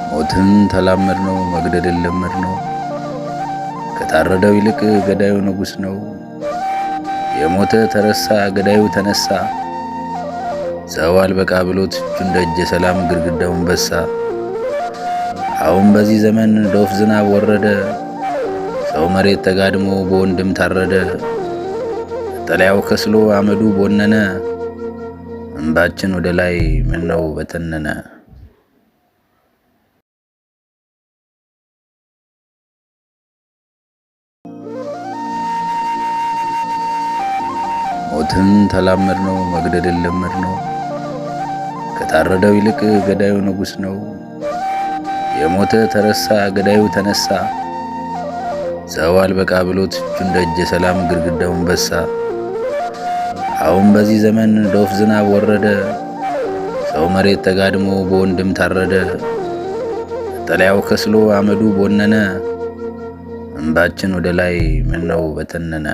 ሞትን ተላመድ ነው መግደልን ለመድ ነው። ከታረደው ይልቅ ገዳዩ ንጉሥ ነው። የሞተ ተረሳ ገዳዩ ተነሳ። ሰው አልበቃ ብሎት እጁን ደጀ ሰላም ግድግዳውን በሳ። አሁን በዚህ ዘመን ዶፍ ዝናብ ወረደ። ሰው መሬት ተጋድሞ በወንድም ታረደ። መጠለያው ከስሎ አመዱ ቦነነ። እንባችን ወደ ላይ ምነው በተነነ። ሞትን ተላመድ ነው መግደልን ለመድ ነው። ከታረደው ይልቅ ገዳዩ ንጉሥ ነው። የሞተ ተረሳ ገዳዩ ተነሳ። ሰው አልበቃ ብሎት እጁን ደጀ ሰላም ግድግዳውን በሳ። አሁን በዚህ ዘመን ዶፍ ዝናብ ወረደ። ሰው መሬት ተጋድሞ በወንድም ታረደ። መጠለያው ከስሎ አመዱ ቦነነ። እንባችን ወደ ላይ ምነው በተነነ።